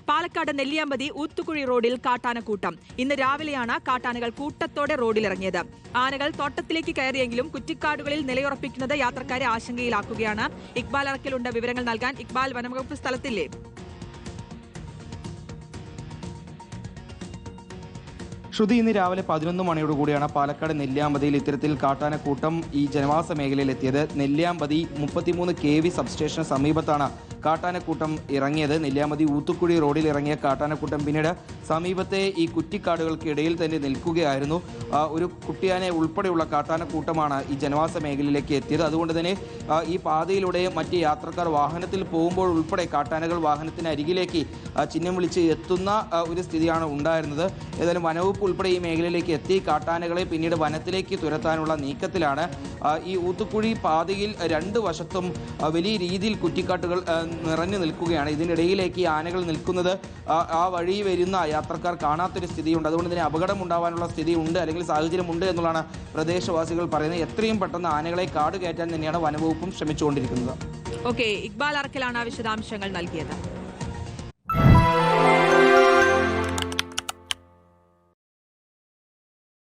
പാലക്കാട് നെല്ലിയാമ്പതി ഊത്തുകുഴി റോഡിൽ കാട്ടാനക്കൂട്ടം. ഇന്ന് രാവിലെയാണ് കാട്ടാനകൾ കൂട്ടത്തോടെ റോഡിലിറങ്ങിയത്. ആനകൾ തോട്ടത്തിലേക്ക് കയറിയെങ്കിലും കുറ്റിക്കാടുകളിൽ നിലയുറപ്പിക്കുന്നത് യാത്രക്കാരെ ആശങ്കയിലാക്കുകയാണ്. ഇക്ബാൽ അറക്കലുണ്ട് വിവരങ്ങൾ നൽകാൻ. ഇക്ബാൽ, വനംവകുപ്പ് സ്ഥലത്തില്ലേ? ശ്രുതി, ഇന്ന് രാവിലെ 11 മണിയോടുകൂടിയാണ് പാലക്കാട് നെല്ലിയാമ്പതിയിൽ ഇത്തരത്തിൽ കാട്ടാനക്കൂട്ടം ഈ ജനവാസ മേഖലയിൽ എത്തിയത്. നെല്ലിയാമ്പതി 33 kV സബ്സ്റ്റേഷന് സമീപത്താണ് കാട്ടാനക്കൂട്ടം ഇറങ്ങിയത്. നെല്ലിയാമ്പതി ഊത്തുക്കുഴി റോഡിൽ ഇറങ്ങിയ കാട്ടാനക്കൂട്ടം പിന്നീട് സമീപത്തെ ഈ കുറ്റിക്കാടുകൾക്കിടയിൽ തന്നെ നിൽക്കുകയായിരുന്നു. ഒരു കുട്ടിയാനെ ഉൾപ്പെടെയുള്ള കാട്ടാനക്കൂട്ടമാണ് ഈ ജനവാസ മേഖലയിലേക്ക് എത്തിയത്. അതുകൊണ്ട് തന്നെ ഈ പാതയിലൂടെ മറ്റ് യാത്രക്കാർ വാഹനത്തിൽ പോകുമ്പോൾ ഉൾപ്പെടെ കാട്ടാനകൾ വാഹനത്തിന് അരികിലേക്ക് ചിഹ്നം വിളിച്ച് എത്തുന്ന ഒരു സ്ഥിതിയാണ് ഉണ്ടായിരുന്നത്. ഏതായാലും വനവകുപ്പ് ഉൾപ്പെടെ ഈ മേഖലയിലേക്ക് എത്തി കാട്ടാനകളെ പിന്നീട് വനത്തിലേക്ക് തുരത്താനുള്ള നീക്കത്തിലാണ്. ഈ ഊത്തുക്കുഴി പാതയിൽ 2 വശത്തും വലിയ രീതിയിൽ കുറ്റിക്കാട്ടുകൾ നിറഞ്ഞു നിൽക്കുകയാണ്. ഇതിനിടയിലേക്ക് ഈ ആനകൾ നിൽക്കുന്നത് ആ വഴി വരുന്ന യാത്രക്കാർ കാണാത്തൊരു സ്ഥിതിയുണ്ട്. അതുകൊണ്ട് തന്നെ അപകടം ഉണ്ടാവാനുള്ള സ്ഥിതിയുണ്ട്, അല്ലെങ്കിൽ സാഹചര്യമുണ്ട് എന്നുള്ളതാണ് പ്രദേശവാസികൾ പറയുന്നത്. എത്രയും പെട്ടെന്ന് ആനകളെ കാട് കയറ്റാൻ തന്നെയാണ് വനവകുപ്പും ശ്രമിച്ചുകൊണ്ടിരിക്കുന്നത്. ഓക്കെ, ഇക്ബാൽ അറക്കലാണ് വിശദാംശങ്ങൾ നൽകിയത്.